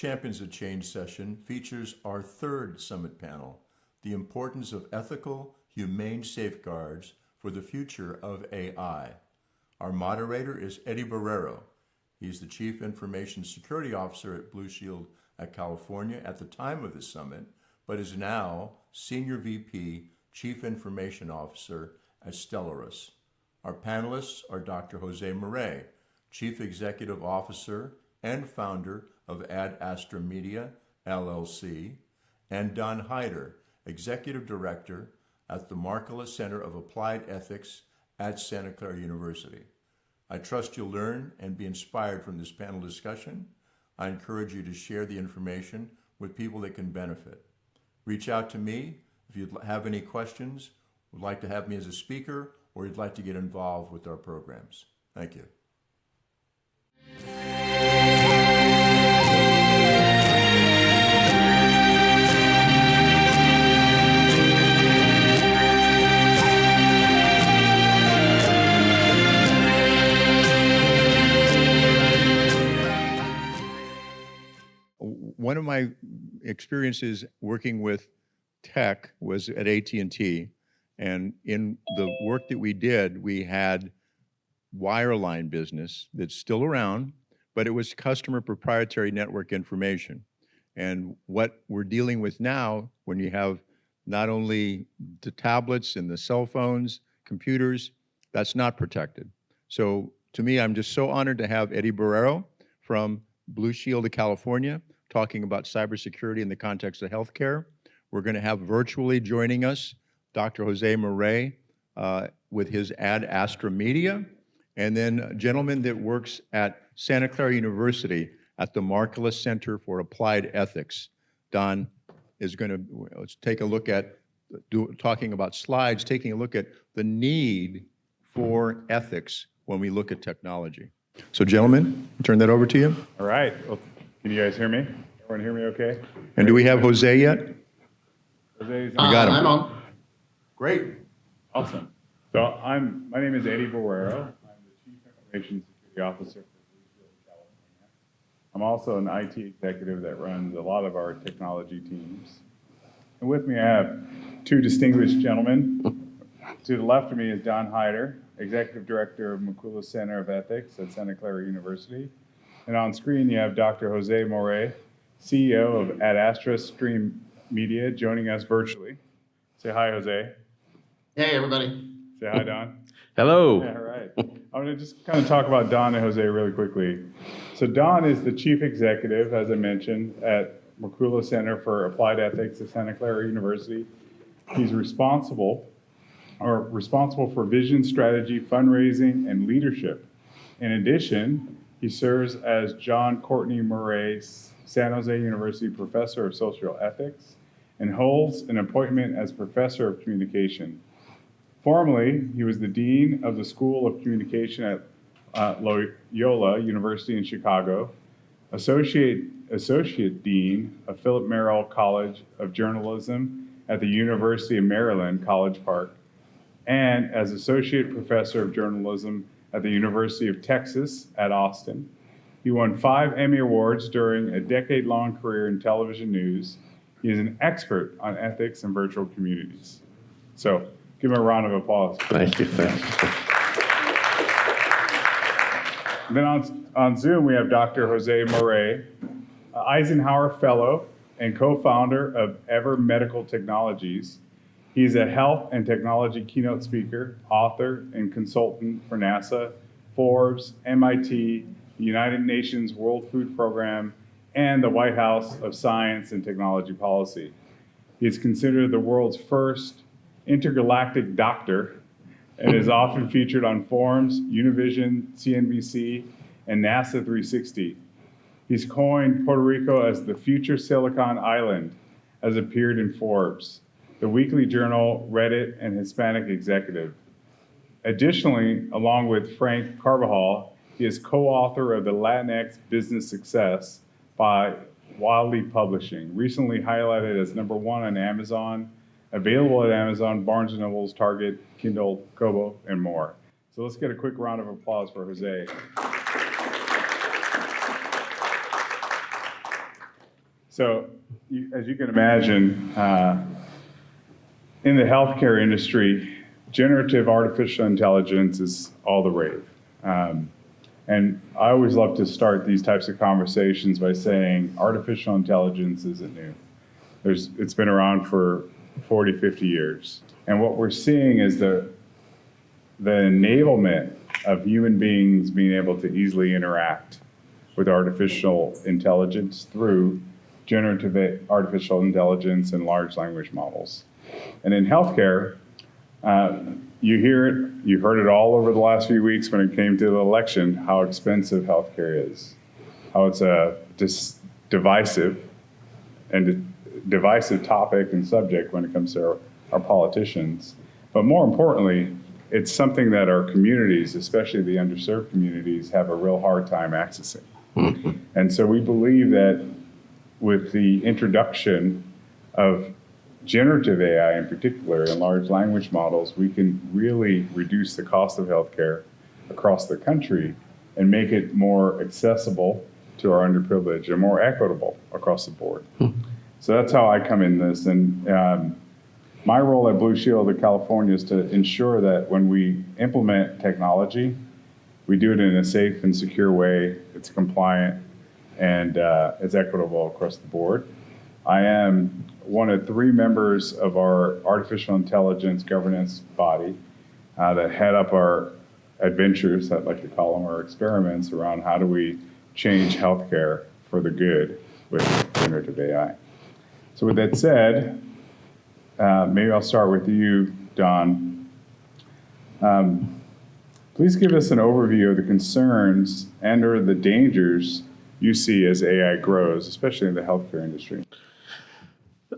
Champions of Change session features our third summit panel, The Importance of Ethical, Humane Safeguards for the Future of AI. Our moderator is Eddie Borrero. He's the Chief Information Security Officer at Blue Shield at California at the time of the summit, but is now Senior VP, Chief Information Officer at Stellaris. Our panelists are Dr. Jose Morey, Chief Executive Officer and founder of Astra Media, LLC, and Don Heider, Executive Director at the Markkula Center of Applied Ethics at Santa Clara University. I trust you'll learn and be inspired from this panel discussion. I encourage you to share the information with people that can benefit. Reach out to me if you have any questions, would like to have me as a speaker, or you'd like to get involved with our programs. Thank you. One of my experiences working with tech was at AT&T, and in the work that we did, we had wireline business that's still around, but it was customer proprietary network information. And what we're dealing with now, when you have not only the tablets and the cell phones, computers, that's not protected. So to me, I'm just so honored to have Eddie Borrero from Blue Shield of California talking about cybersecurity in the context of healthcare. We're going to have virtually joining us Dr. Jose Morey with his Astra Media, and then a gentleman that works at Santa Clara University at the Markkula Center for Applied Ethics. Don is going to let's take a look at talking about slides, taking a look at the need for ethics when we look at technology. So, gentlemen, I'll turn that over to you. All right. Well, can you guys hear me? Everyone hear me okay? And do we have Jose yet? Jose's We got him. I'm on. Great. Awesome. So my name is Eddie Borrero. I'm the Chief Information Security Officer for Blue Shield of California. I'm also an IT executive that runs a lot of our technology teams. And with me I have two distinguished gentlemen. To the left of me is Don Heider, Executive Director of Markkula Center of Ethics at Santa Clara University. And on screen you have Dr. Jose Morey, CEO of Astra Media, joining us virtually. Say hi, Jose. Hey, everybody. Say hi, Don. Hello. Yeah, all right. I'm going to just kind of talk about Don and Jose really quickly. So Don is the Chief Executive, as I mentioned, at Markkula Center for Applied Ethics at Santa Clara University. He's responsible for vision, strategy, fundraising, and leadership. In addition, he serves as John Courtney Murray's San Jose University Professor of Social Ethics and holds an appointment as Professor of Communication. Formerly, he was the Dean of the School of Communication at Loyola University in Chicago, Associate Dean of Philip Merrill College of Journalism at the University of Maryland, College Park, and as Associate Professor of Journalism at the University of Texas at Austin. He won 5 Emmy Awards during a decade-long career in television news. He is an expert on ethics and virtual communities. So, give him a round of applause. Thank you. Thank you. And then on Zoom, we have Dr. Jose Morey, Eisenhower Fellow and co-founder of Ever Medical Technologies. He's a health and technology keynote speaker, author, and consultant for NASA, Forbes, MIT, the United Nations World Food Program, and the White House of Science and Technology Policy. He is considered the world's first intergalactic doctor and is often featured on Forums, Univision, CNBC, and NASA 360. He's coined Puerto Rico as the future Silicon Island, as appeared in Forbes, the weekly journal, Reddit, and Hispanic Executive. Additionally, along with Frank Carbajal, he is co-author of the Latinx Business Success by Wildly Publishing, recently highlighted as #1 on Amazon, available at Amazon, Barnes & Noble's, Target, Kindle, Kobo, and more. So let's get a quick round of applause for Jose. So, as you can imagine, in the healthcare industry, generative artificial intelligence is all the rave. And I always love to start these types of conversations by saying artificial intelligence isn't new. It's been around for 40, 50 years. And what we're seeing is the enablement of human beings being able to easily interact with artificial intelligence through generative artificial intelligence and large language models. And in healthcare, you hear it, you've heard it all over the last few weeks when it came to the election, how expensive healthcare is, how it's a divisive topic and subject when it comes to our politicians. But more importantly, it's something that our communities, especially the underserved communities, have a real hard time accessing. And so we believe that with the introduction of generative AI in particular and large language models, we can really reduce the cost of healthcare across the country and make it more accessible to our underprivileged and more equitable across the board. So that's how I come in this. And my role at Blue Shield of California is to ensure that when we implement technology, we do it in a safe and secure way, it's compliant, and it's equitable across the board. I am one of 3 members of our artificial intelligence governance body that head up our adventures, I'd like to call them, our experiments around how do we change healthcare for the good with generative AI. So with that said, maybe I'll start with you, Don. Please give us an overview of the concerns and or the dangers you see as AI grows, especially in the healthcare industry.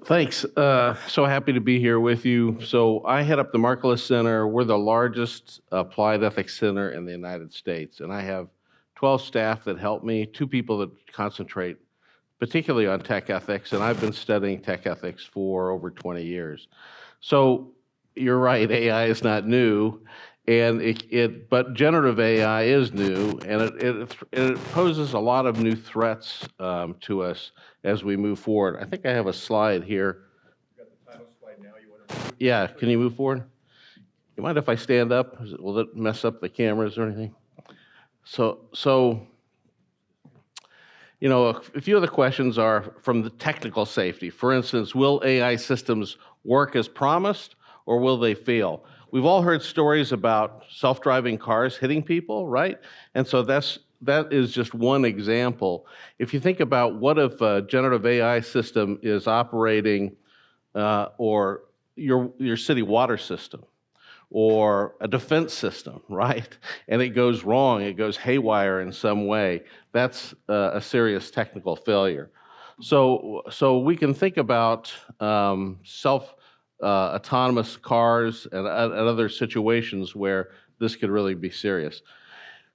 Thanks. So happy to be here with you. So I head up the Markkula Center. We're the largest applied ethics center in the United States, and I have 12 staff that help me, 2 people that concentrate particularly on tech ethics, and I've been studying tech ethics for over 20 years. So you're right, AI is not new, and but generative AI is new, and it poses a lot of new threats to us as we move forward. I think I have a slide here. You got the title slide now. You want to? Yeah, can you move forward? You mind if I stand up? Will it mess up the cameras or anything? So you know, a few of the questions are from the technical safety. For instance, will AI systems work as promised, or will they fail? We've all heard stories about self-driving cars hitting people, right? And so that is just one example. If you think about what if a generative AI system is operating or your city water system or a defense system, right? And it goes wrong, it goes haywire in some way, that's a serious technical failure. So we can think about autonomous cars and other situations where this could really be serious.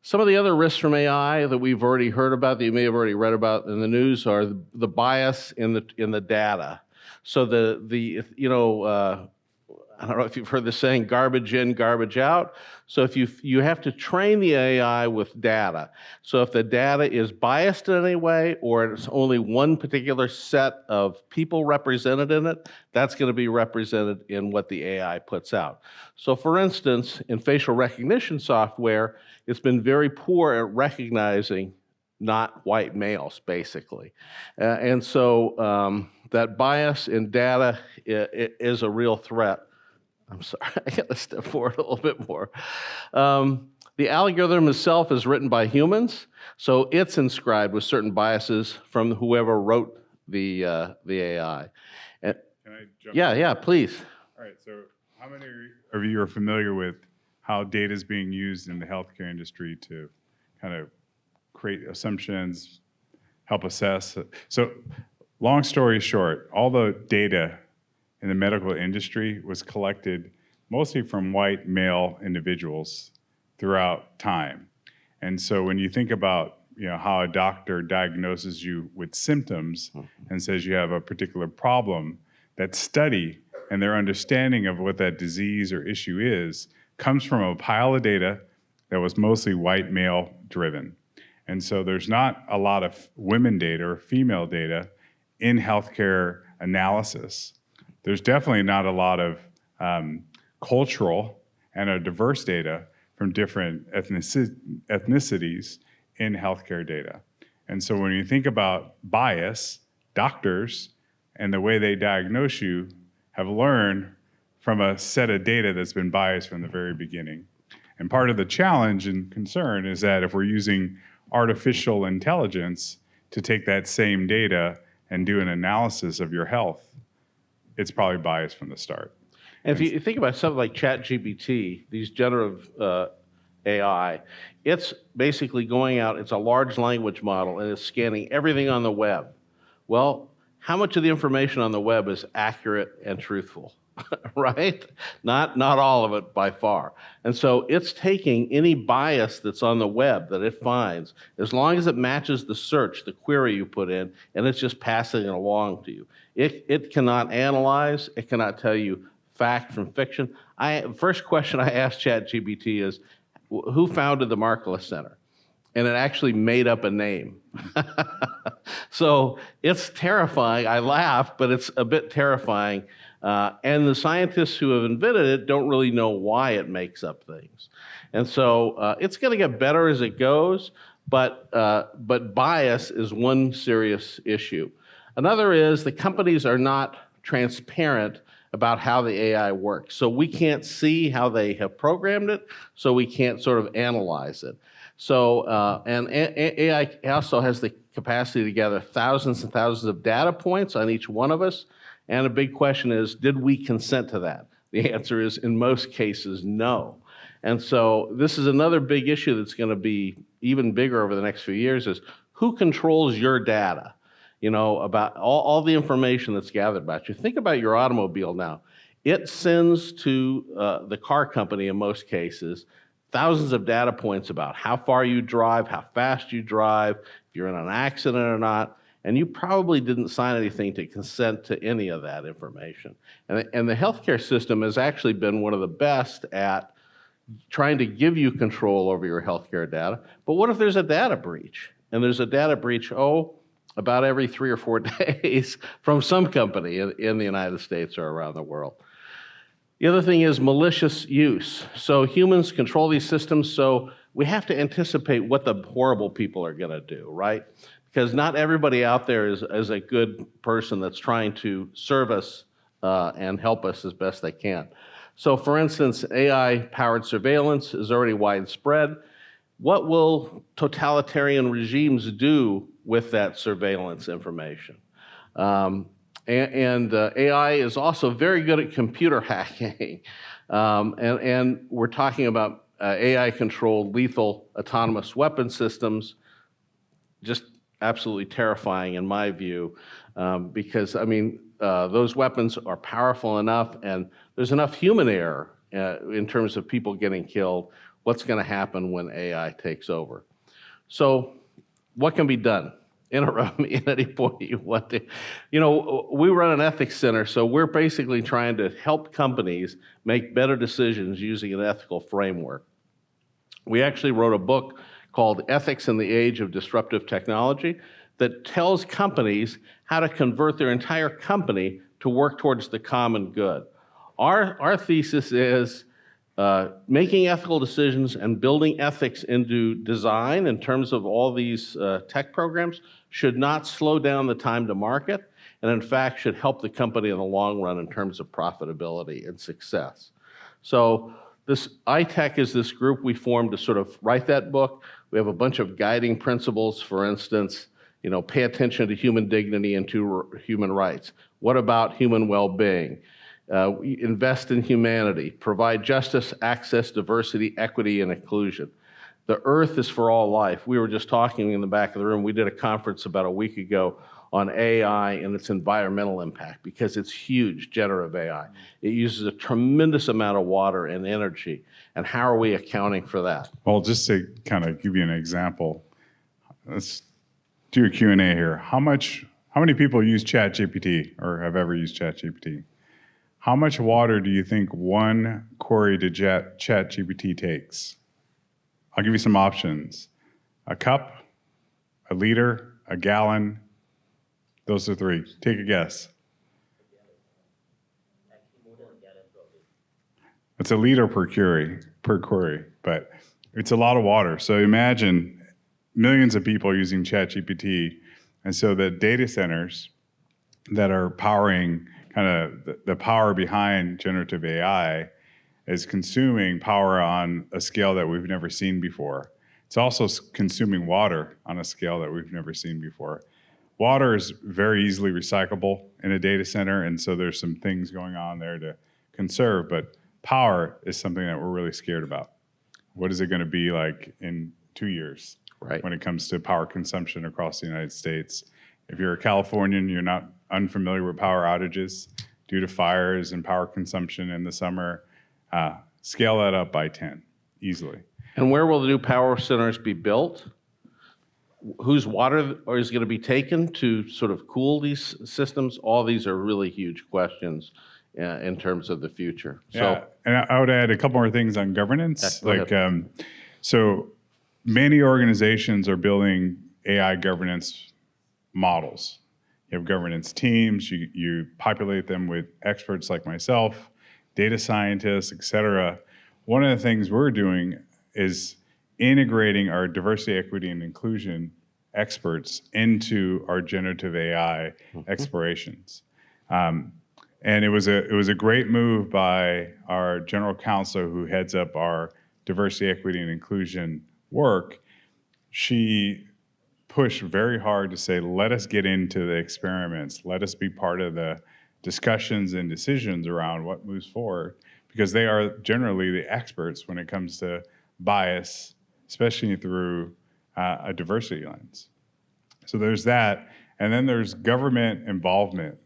Some of the other risks from AI that we've already heard about, that you may have already read about in the news, are the bias in the data. So I don't know if you've heard the saying, garbage in, garbage out. So if you have to train the AI with data. So if the data is biased in any way, or it's only one particular set of people represented in it, that's going to be represented in what the AI puts out. So for instance, in facial recognition software, it's been very poor at recognizing not white males, basically. And so that bias in data is a real threat. I'm sorry, I got to step forward a little bit more. The algorithm itself is written by humans, so it's inscribed with certain biases from whoever wrote the AI. Can I jump in? Yeah, please. All right, so how many of you are familiar with how data is being used in the healthcare industry to kind of create assumptions, help assess? So long story short, all the data in the medical industry was collected mostly from white male individuals throughout time. And so when you think about how a doctor diagnoses you with symptoms and says you have a particular problem, that study and their understanding of what that disease or issue is comes from a pile of data that was mostly white male driven. And so there's not a lot of women data or female data in healthcare analysis. There's definitely not a lot of cultural and a diverse data from different ethnicities in healthcare data. And so when you think about bias, doctors and the way they diagnose you have learned from a set of data that's been biased from the very beginning. And part of the challenge and concern is that if we're using artificial intelligence to take that same data and do an analysis of your health, it's probably biased from the start. And if you think about something like ChatGPT, these generative AI, it's basically going out, it's a large language model, and it's scanning everything on the web. Well, how much of the information on the web is accurate and truthful, right? Not all of it by far. And so it's taking any bias that's on the web that it finds, as long as it matches the search, the query you put in, and it's just passing it along to you. It cannot analyze, it cannot tell you fact from fiction. First question I asked ChatGPT is, who founded the Markkula Center? And it actually made up a name. So it's terrifying. I laugh, but it's a bit terrifying. And the scientists who have invented it don't really know why it makes up things. And so it's going to get better as it goes, but bias is one serious issue. Another is the companies are not transparent about how the AI works. So we can't see how they have programmed it, so we can't sort of analyze it. So, and AI also has the capacity to gather thousands and thousands of data points on each one of us. And a big question is, did we consent to that? The answer is, in most cases, no. And so this is another big issue that's going to be even bigger over the next few years is, who controls your data? You know, about all the information that's gathered about you. Think about your automobile now. It sends to the car company, in most cases, thousands of data points about how far you drive, how fast you drive, if you're in an accident or not, and you probably didn't sign anything to consent to any of that information. And the healthcare system has actually been one of the best at trying to give you control over your healthcare data. But what if there's a data breach? And there's a data breach, about every 3 or 4 days from some company in the United States or around the world. The other thing is malicious use. So humans control these systems, so we have to anticipate what the horrible people are going to do, right? Because not everybody out there is a good person that's trying to serve us and help us as best they can. So for instance, AI-powered surveillance is already widespread. What will totalitarian regimes do with that surveillance information? AI is also very good at computer hacking. And we're talking about AI-controlled lethal autonomous weapon systems, just absolutely terrifying in my view, because, I mean, those weapons are powerful enough and there's enough human error in terms of people getting killed. What's going to happen when AI takes over? So what can be done? Interrupt me at any point you want to. You know, we run an ethics center, so we're basically trying to help companies make better decisions using an ethical framework. We actually wrote a book called Ethics in the Age of Disruptive Technology that tells companies how to convert their entire company to work towards the common good. Our thesis is making ethical decisions and building ethics into design in terms of all these tech programs should not slow down the time to market, and in fact should help the company in the long run in terms of profitability and success. So this iTech is this group we formed to sort of write that book. We have a bunch of guiding principles, for instance, you know, pay attention to human dignity and to human rights. What about human well-being? Invest in humanity, provide justice, access, diversity, equity, and inclusion. The earth is for all life. We were just talking in the back of the room. We did a conference about a week ago on AI and its environmental impact because it's huge, generative AI. It uses a tremendous amount of water and energy. And how are we accounting for that? Well, just to kind of give you an example, let's do a Q&A here. How many people use ChatGPT or have ever used ChatGPT? How much water do you think one query to ChatGPT takes? I'll give you some options. A cup, a liter, a gallon, Those are three. Take a guess. It's a liter per query, but it's a lot of water. So imagine millions of people using ChatGPT, and so the data centers that are powering kind of the power behind generative AI is consuming power on a scale that we've never seen before. It's also consuming water on a scale that we've never seen before. Water is very easily recyclable in a data center, and so there's some things going on there to conserve, but power is something that we're really scared about. What is it going to be like in 2 years when it comes to power consumption across the United States? If you're a Californian, you're not unfamiliar with power outages due to fires and power consumption in the summer. Scale that up by 10 easily. And where will the new power centers be built? Whose water is going to be taken to sort of cool these systems? All these are really huge questions in terms of the future. Yeah, and I would add a couple more things on governance. Yeah, So many organizations are building AI governance models. You have governance teams, you populate them with experts like myself, data scientists, et cetera. One of the things we're doing is integrating our diversity, equity, and inclusion experts into our generative AI explorations. And it was a great move by our general counsel who heads up our diversity, equity, and inclusion work. She pushed very hard to say, let us get into the experiments, let us be part of the discussions and decisions around what moves forward, because they are generally the experts when it comes to bias, especially through a diversity lens. So there's that, and then there's government involvement.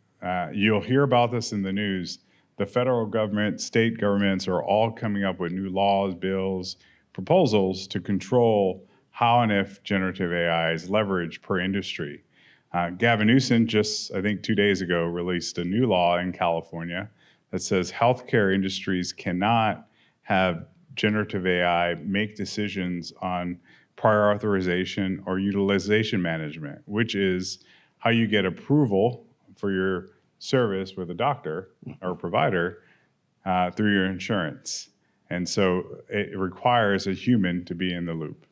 You'll hear about this in the news. The federal government, state governments are all coming up with new laws, bills, proposals to control how and if generative AI is leveraged per industry. Gavin Newsom just, I think 2 days ago, released a new law in California that says healthcare industries cannot have generative AI make decisions on prior authorization or utilization management, which is how you get approval for your service with a doctor or provider through your insurance. And so it requires a human to be in the loop,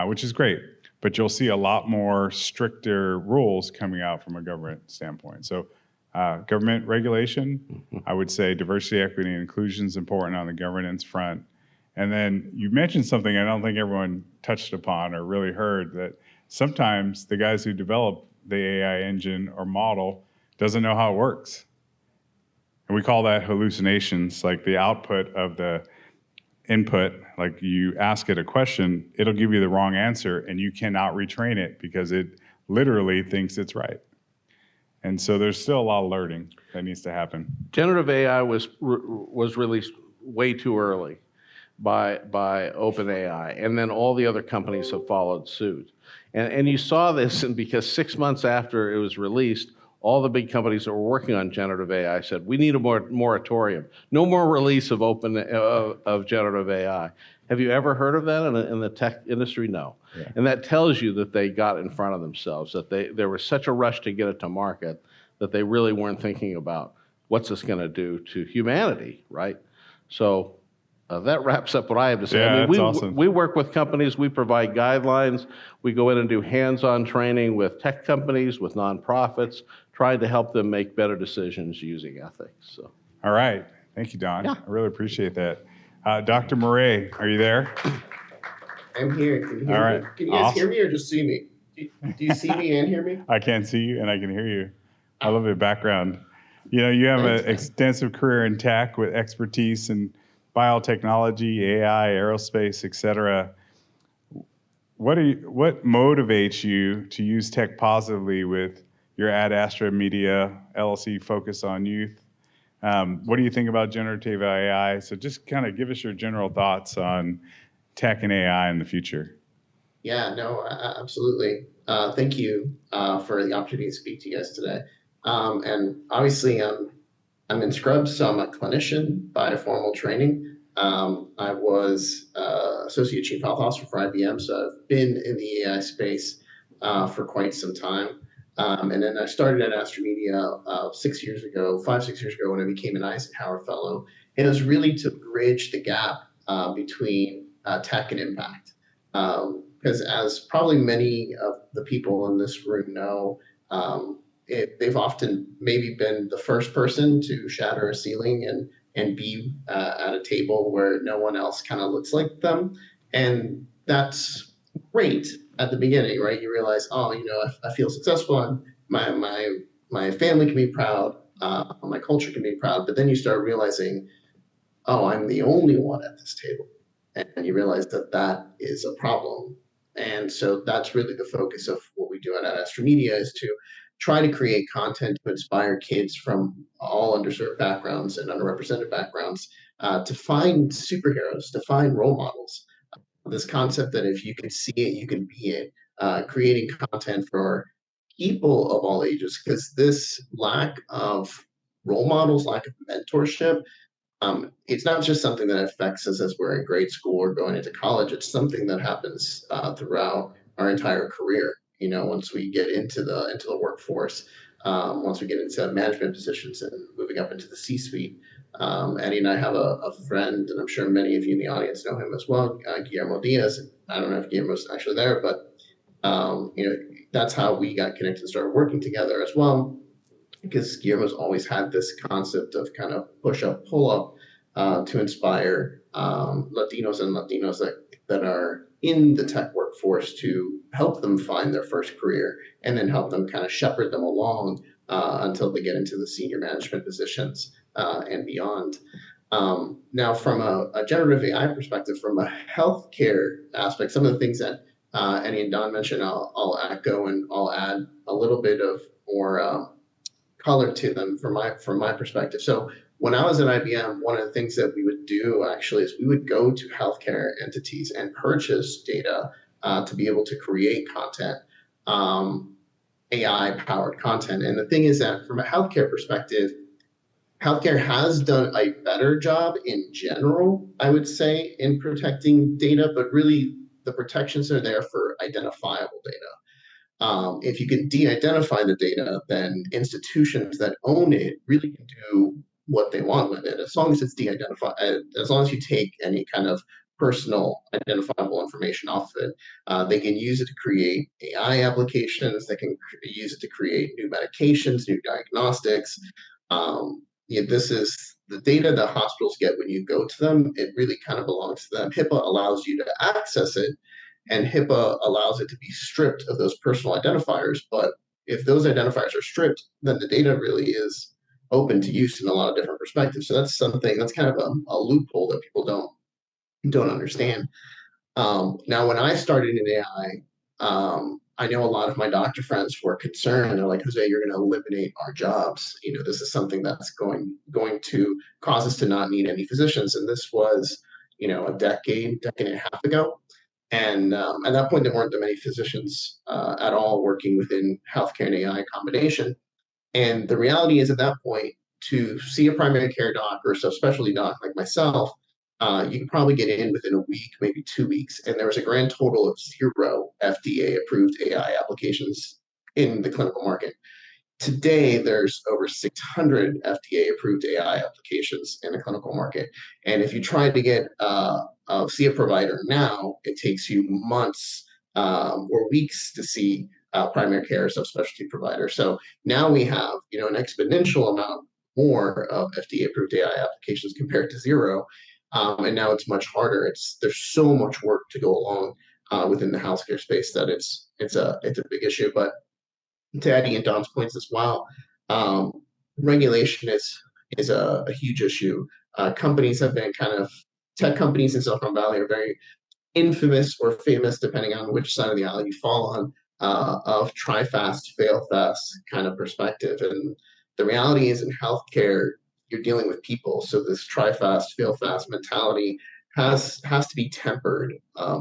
which is great. But you'll see a lot more stricter rules coming out from a government standpoint. So government regulation, I would say diversity, equity, and inclusion is important on the governance front. And then you mentioned something I don't think everyone touched upon or really heard, that sometimes the guys who develop the AI engine or model doesn't know how it works. And we call that hallucinations, like the output of the input. Like you ask it a question, it'll give you the wrong answer and you cannot retrain it because it literally thinks it's right. And so there's still a lot of learning that needs to happen. Generative AI was released way too early by OpenAI, and then all the other companies have followed suit. And you saw this, and because 6 months after it was released, all the big companies that were working on generative AI said, we need a moratorium. No more release of generative AI. Have you ever heard of that in the tech industry? No. Yeah. And that tells you that they got in front of themselves, that there was such a rush to get it to market that they really weren't thinking about what's this going to do to humanity, right? So that wraps up what I have to say. Yeah, I mean, that's awesome. We work with companies, we provide guidelines, we go in and do hands-on training with tech companies, with nonprofits, trying to help them make better decisions using ethics. So. All right. Thank you, Don. Yeah. I really appreciate that. Dr. Morey, are you there? I'm here. Can you hear All me? right. Can you guys hear me or just see me? Do you see me and hear me? I can see you and I can hear you. I love your background. You know, you have an extensive career in tech with expertise in biotechnology, AI, aerospace, et cetera. What motivates you to use tech positively with your Astra Media LLC focus on youth? What do you think about generative AI? So just kind of give us your general thoughts on tech and AI in the future. Yeah, no, absolutely. Thank you for the opportunity to speak to you guys today. And obviously, I'm in Scrubs, so I'm a clinician by formal training. I was Associate Chief Health Officer for IBM, so I've been in the AI space for quite some time. And then I started at Astra Media 6 years ago, 5, 6 years ago, when I became an Eisenhower Fellow. And it was really to bridge the gap between tech and impact. Because as probably many of the people in this room know, they've often maybe been the first person to shatter a ceiling and be at a table where no one else kind of looks like them. And that's great at the beginning, right? You realize, oh, I feel successful. And my family can be proud. My culture can be proud. But then you start realizing, oh, I'm the only one at this table. And you realize that that is a problem. And so that's really the focus of what we do at Astra Media, is to try to create content to inspire kids from all underserved backgrounds and underrepresented backgrounds to find superheroes, to find role models. This concept that if you can see it, you can be it, creating content for people of all ages, because this lack of role models, lack of mentorship, it's not just something that affects us as we're in grade school or going into college. It's something that happens throughout our entire career. Once we get into the workforce, once we get into management positions and moving up into the C-suite. Eddie and I have a friend, and I'm sure many of you in the audience know him as well, Guillermo Diaz. I don't know if Guillermo's actually there, but that's how we got connected and started working together as well, because Guillermo's always had this concept of kind of push up, pull up to inspire Latinos and Latinos that are in the tech workforce, to help them find their first career and then help them kind of shepherd them along until they get into the senior management positions and beyond. Now, from a generative AI perspective, from a healthcare aspect, some of the things that Eddie and Don mentioned, I'll echo, and I'll add a little bit of more color to them from my perspective. So when I was at IBM, one of the things that we would do actually is we would go to healthcare entities and purchase data to be able to create content, AI-powered content. And the thing is that from a healthcare perspective, healthcare has done a better job in general, I would say, in protecting data, but really the protections are there for identifiable data. If you can de-identify the data, then institutions that own it really can do what they want with it, as long as it's de-identified, as long as you take any kind of personal identifiable information off of it. They can use it to create AI applications. They can use it to create new medications, new diagnostics. This is the data that hospitals get when you go to them. It really kind of belongs to them. HIPAA allows you to access it, and HIPAA allows it to be stripped of those personal identifiers. But if those identifiers are stripped, then the data really is open to use in a lot of different perspectives. So that's kind of a loophole that people don't understand. Now, when I started in AI, I know a lot of my doctor friends were concerned. They're like, Jose, you're going to eliminate our jobs. This is something that's going to cause us to not need any physicians. And this was, a decade and a half ago. And at that point, there weren't that many physicians at all working within healthcare and AI combination. And the reality is, at that point, to see a primary care doc or a subspecialty doc like myself, you can probably get in within a week, maybe 2 weeks. And there was a grand total of 0 FDA-approved AI applications in the clinical market. Today, there's over 600 FDA-approved AI applications in the clinical market. And if you try to get see a provider now, it takes you months or weeks to see primary care subspecialty provider. So now we have an exponential amount more of FDA-approved AI applications compared to 0. And now it's much harder. There's so much work to go along within the healthcare space that it's a big issue. But to Eddie and Don's points as well, regulation is a huge issue. Companies have been tech companies in Silicon Valley are very infamous or famous, depending on which side of the aisle you fall on, of try fast, fail fast kind of perspective. And the reality is, in healthcare, you're dealing with people. So this try fast, fail fast mentality has to be tempered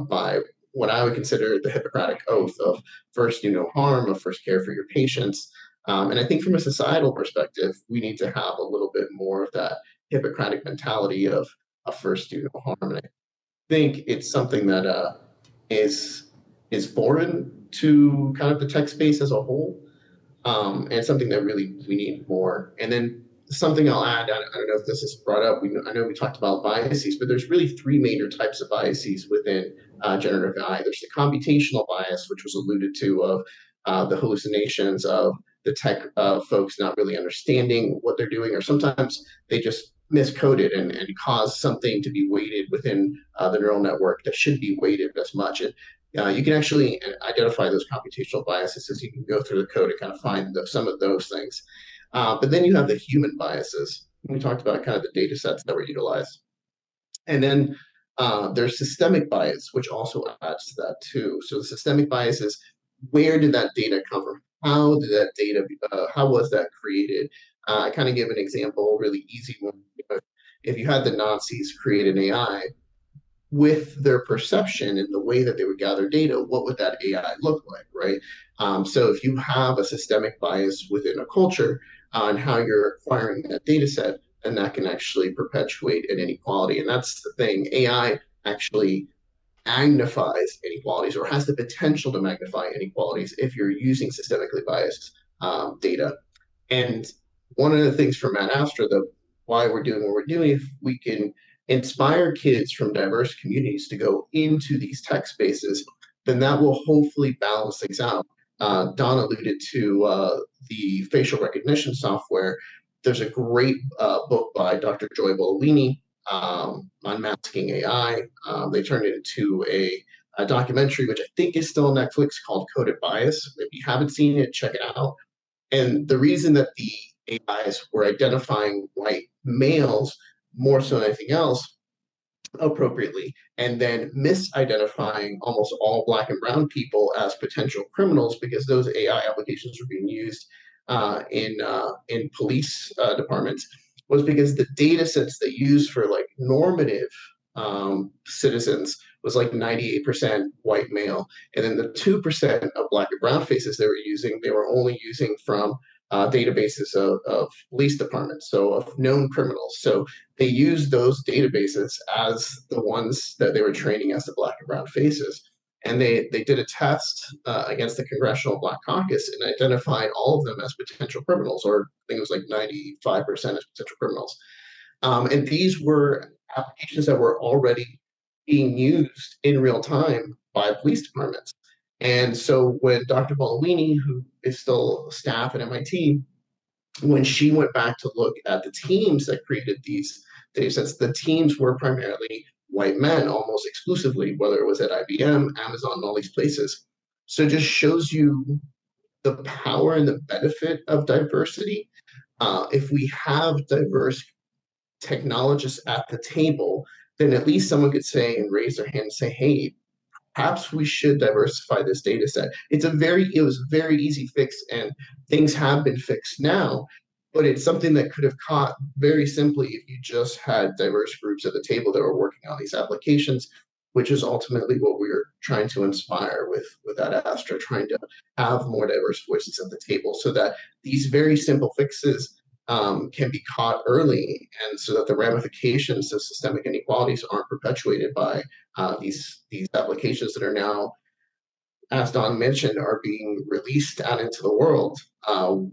by what I would consider the Hippocratic oath of first do no harm, of first care for your patients. And I think from a societal perspective, we need to have a little bit more of that Hippocratic mentality of first do no harm. And I think it's something that is foreign to kind of the tech space as a whole. and something that really we need more. And then something I'll add, I don't know if this is brought up, I know we talked about biases, but there's really three major types of biases within generative AI. There's the computational bias, which was alluded to, of the hallucinations of the tech folks not really understanding what they're doing, or sometimes they just miscode it and cause something to be weighted within the neural network that should be weighted as much. And you can actually identify those computational biases as you can go through the code and kind of find some of those things. But then you have the human biases. We talked about kind of the data sets that were utilized. And then there's systemic bias, which also adds to that too. So the systemic bias is, where did that data come from? How did that data, how was that created? I kind of give an example, really easy one. If you had the Nazis create an AI, with their perception and the way that they would gather data, what would that AI look like, right? So if you have a systemic bias within a culture on how you're acquiring that data set, then that can actually perpetuate an inequality. And that's the thing. AI actually magnifies inequalities, or has the potential to magnify inequalities, if you're using systemically biased data. And one of the things from Matt Astra, why we're doing what we're doing, if we can inspire kids from diverse communities to go into these tech spaces, then that will hopefully balance things out. Don alluded to the facial recognition software. There's a great book by Dr. Joy Bololini, Unmasking AI. They turned it into a documentary, which I think is still on Netflix, called Coded Bias. If you haven't seen it, check it out. And the reason that the AIs were identifying white males more so than anything else appropriately, and then misidentifying almost all Black and brown people as potential criminals, because those AI applications were being used in police departments, was because the data sets they used for like normative citizens was like 98% white male, and then the 2% of Black and brown faces they were only using from databases of police departments, so of known criminals. So they used those databases as the ones that they were training as the Black and brown faces. And they did a test against the Congressional Black Caucus and identified all of them as potential criminals, or I think it was like 95% as potential criminals. And these were applications that were already being used in real time by police departments. And so when Dr. Bololini, who is still staff at MIT, when she went back to look at the teams that created these data sets, the teams were primarily white men, almost exclusively, whether it was at IBM, Amazon, and all these places. So it just shows you the power and the benefit of diversity. If we have diverse technologists at the table, then at least someone could say and raise their hand and say, hey, perhaps we should diversify this data set. It was a very easy fix, and things have been fixed now, but it's something that could have caught very simply if you just had diverse groups at the table that were working on these applications, which is ultimately what we were trying to inspire with that Astra, trying to have more diverse voices at the table so that these very simple fixes can be caught early, and so that the ramifications of systemic inequalities aren't perpetuated by these applications that are now, as Don mentioned, are being released out into the world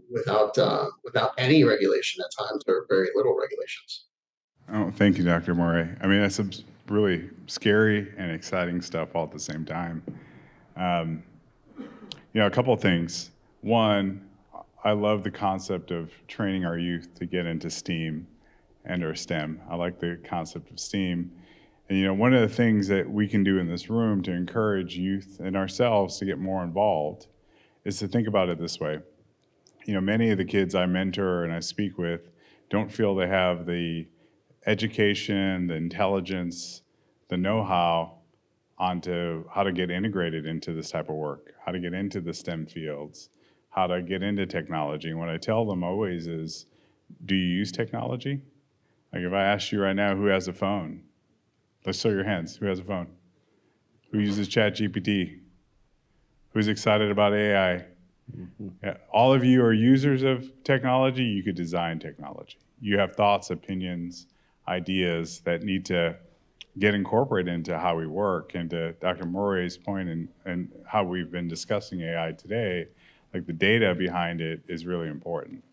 without any regulation at times, or very little regulations. Oh, thank you, Dr. Morey. I mean, that's some really scary and exciting stuff all at the same time. A couple of things. One, I love the concept of training our youth to get into STEAM and/or STEM. I like the concept of STEAM. And one of the things that we can do in this room to encourage youth and ourselves to get more involved is to think about it this way. Many of the kids I mentor and I speak with don't feel they have the education, the intelligence, the know-how onto how to get integrated into this type of work, how to get into the STEM fields, how to get into technology. And what I tell them always is, do you use technology? Like if I asked you right now, who has a phone? Let's show your hands. Who has a phone? Who uses ChatGPT? Who's excited about AI? Yeah, all of you are users of technology. You could design technology. You have thoughts, opinions, ideas that need to get incorporated into how we work. And to Dr. Morey's point and how we've been discussing AI today, like the data behind it is really important.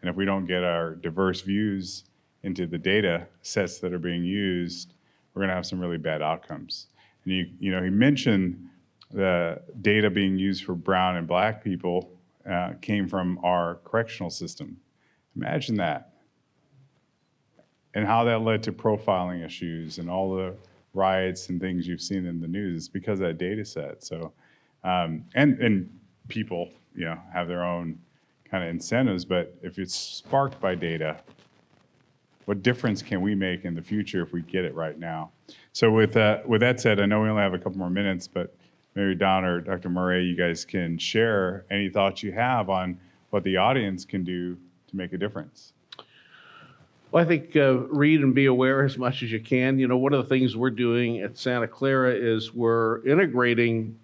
And if we don't get our diverse views into the data sets that are being used, we're going to have some really bad outcomes. And he mentioned the data being used for brown and black people came from our correctional system. Imagine that. And how that led to profiling issues and all the riots and things you've seen in the news. It's because of that data set. So, and people, have their own kind of incentives, but if it's sparked by data, what difference can we make in the future if we get it right now? So with that said, I know we only have a couple more minutes, but maybe Don or Dr. Morey, you guys can share any thoughts you have on what the audience can do to make a difference. Well, I think read and be aware as much as you can. One of the things we're doing at Santa Clara is we're integrating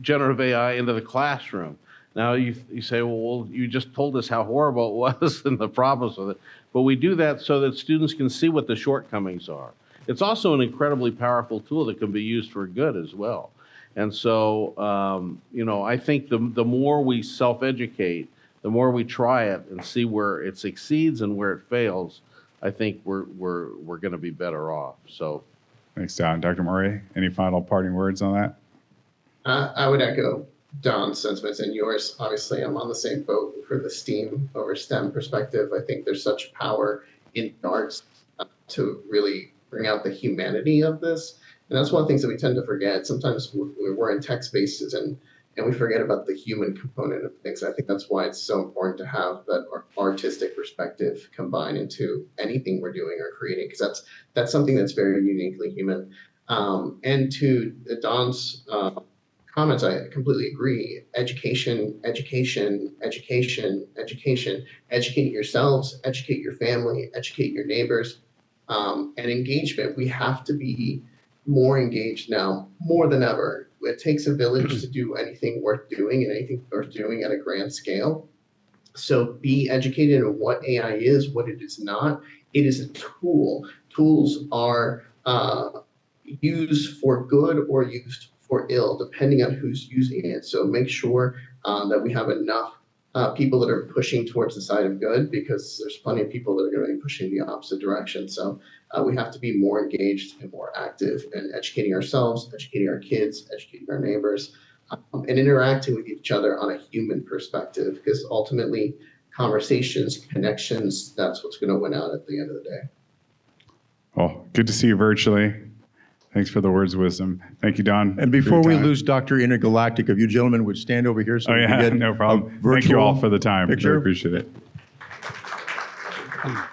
generative AI into the classroom. Now you say, well, you just told us how horrible it was and the problems with it. But we do that so that students can see what the shortcomings are. It's also an incredibly powerful tool that can be used for good as well. And so, I think the more we self-educate, the more we try it and see where it succeeds and where it fails, I think we're going to be better off. So, thanks, Don. Dr. Morey, any final parting words on that? I would echo Don's sentiments and yours. Obviously, I'm on the same boat for the STEAM over STEM perspective. I think there's such power in arts to really bring out the humanity of this. And that's one of the things that we tend to forget. Sometimes we're in tech spaces and we forget about the human component of things. I think that's why it's so important to have that artistic perspective combined into anything we're doing or creating, because that's something that's very uniquely human. And to Don's comments, I completely agree. Education. Educate yourselves, educate your family, educate your neighbors, and engagement. We have to be more engaged now, more than ever. It takes a village to do anything worth doing and anything worth doing at a grand scale. So be educated on what AI is, what it is not. It is a tool. Tools are used for good or used for ill, depending on who's using it. So make sure that we have enough people that are pushing towards the side of good, because there's plenty of people that are going to be pushing the opposite direction. So we have to be more engaged and more active in educating ourselves, educating our kids, educating our neighbors, and interacting with each other on a human perspective, because ultimately conversations, connections, that's what's going to win out at the end of the day. Well, good to see you virtually. Thanks for the words of wisdom. Thank you, Don. And before we lose Dr. Intergalactic, if you gentlemen would stand over here so we can get no problem. Thank you all for the time. I appreciate it.